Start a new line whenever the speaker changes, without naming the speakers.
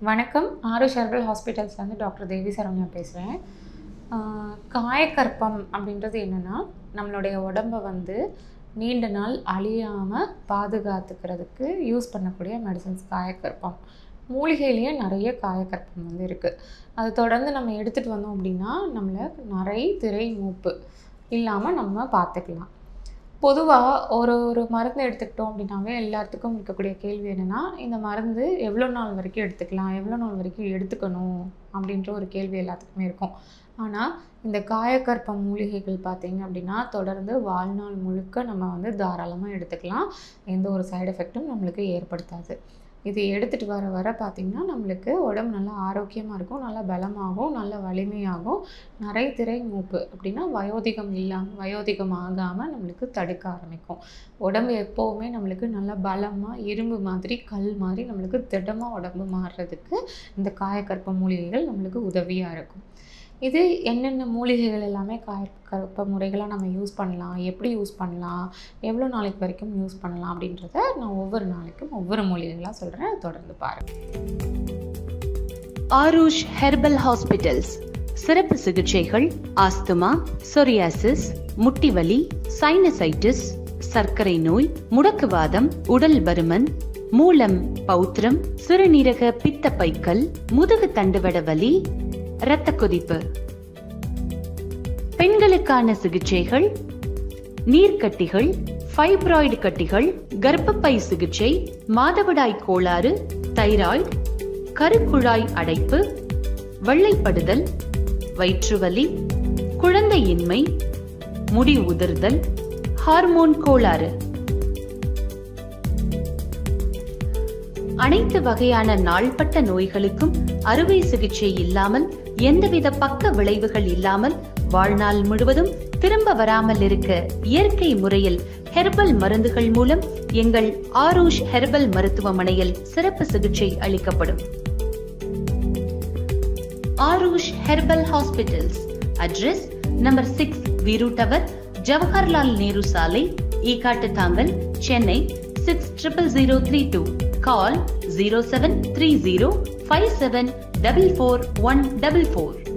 வணக்கம். Aarush herbal ஹாஸ்பிட்டல்ஸ்லேருந்து doctor தேவி சரவணா பேசுகிறேன். காயக்கற்பம் அப்படின்றது என்னென்னா, நம்மளுடைய உடம்பை வந்து நீண்ட நாள் அழியாமல் பாதுகாத்துக்கிறதுக்கு யூஸ் பண்ணக்கூடிய மெடிசன்ஸ் காயக்கற்பம். மூலிகையிலேயே நிறைய காயக்கற்பம் வந்து இருக்குது. அதை தொடர்ந்து நம்ம எடுத்துகிட்டு வந்தோம் அப்படின்னா நம்மளை நரை திரை மூப்பு இல்லாமல் நம்ம பார்த்துக்கலாம். பொதுவாக ஒரு மருந்து எடுத்துக்கிட்டோம் அப்படின்னாவே எல்லாத்துக்கும் இருக்கக்கூடிய கேள்வி என்னென்னா, இந்த மருந்து எவ்வளோ நாள் வரைக்கும் எடுத்துக்கலாம், எவ்வளோ நாள் வரைக்கும் எடுத்துக்கணும் அப்படின்ற ஒரு கேள்வி எல்லாத்துக்குமே இருக்கும். ஆனால் இந்த காயக்கற்பம் மூலிகைகள் பார்த்திங்க அப்படின்னா தொடர்ந்து வாழ்நாள் முழுக்க நம்ம வந்து தாராளமாக எடுத்துக்கலாம். எந்த ஒரு சைடு எஃபெக்டும் நம்மளுக்கு ஏற்படுத்தாது. இது எடுத்துகிட்டு வர பார்த்திங்கன்னா நம்மளுக்கு உடம்பு நல்லா ஆரோக்கியமாக இருக்கும், நல்லா பலமாகும், நல்ல வலிமையாகும். நரை திரை மூப்பு அப்படின்னா வயோதிகம் ஆகாமல் நம்மளுக்கு தடுக்க ஆரம்பிக்கும். உடம்பு எப்போவுமே நம்மளுக்கு நல்லா பலமாக இரும்பு மாதிரி கல் மாதிரி நம்மளுக்கு திடமாக உடம்பு மாறுறதுக்கு இந்த காயக்கற்ப மூலிகைகள் நம்மளுக்கு உதவியாக இருக்கும். இது என்னென்ன மூலிகைகள் எல்லாமே காயக்கற்ப முறைகளாக நம்ம யூஸ் பண்ணலாம், எப்படி யூஸ் பண்ணலாம், எவ்வளோ நாளைக்கு வரைக்கும் யூஸ் பண்ணலாம் அப்படின்றத நான் ஒவ்வொரு நாளைக்கும் ஒவ்வொரு மூலிகைகளாக சொல்கிறேன். தொடர்ந்து பாருங்கள்.
ஆருஷ் ஹெர்பல் ஹாஸ்பிட்டல்ஸ் சிறப்பு சிகிச்சைகள் ஆஸ்துமா, சொரியாசிஸ், முட்டிவலி, சைனசைட்டிஸ், சர்க்கரை நோய், முடக்குவாதம், உடல் பருமன், மூலம், பௌத்திரம், சிறுநீரக பித்தப்பைக்கல், முதுகு தண்டுவட வலி, இரத்த கொதிப்பு. பெண்களுக்கான சிகிச்சைகள் நீர்க்கட்டிகள், ஃபைப்ராய்டு கட்டிகள், கர்ப்பப்பை சிகிச்சை, மாதவிடாய் கோளாறு, தைராய்டு, கருக்குழாய் அடைப்பு, வெள்ளைப்படுதல், வயிற்றுவலி, குழந்தையின்மை, முடி உதிர்தல், ஹார்மோன் கோளாறு. அனைத்து வகையான நாள்பட்ட நோய்களுக்கும் அறுவை சிகிச்சை இல்லாமல் எந்தவித பக்க விளைவுகள் இல்லாமல் வாழ்நாள் முழுவதும் திரும்ப வராமல் இருக்க இயற்கை முறையில் ஹெர்பல் மருந்துகள் மூலம் எங்கள் ஆருஷ் ஹெர்பல் மருத்துவமனையில் சிறப்பு சிகிச்சை அளிக்கப்படும். Aarush herbal hospitals address number 6 Veeru tower, Jawaharlal Nehru சாலை, ஈகாட்டுத்தாங்கல், சென்னை 600032. Call 0730 5744 144.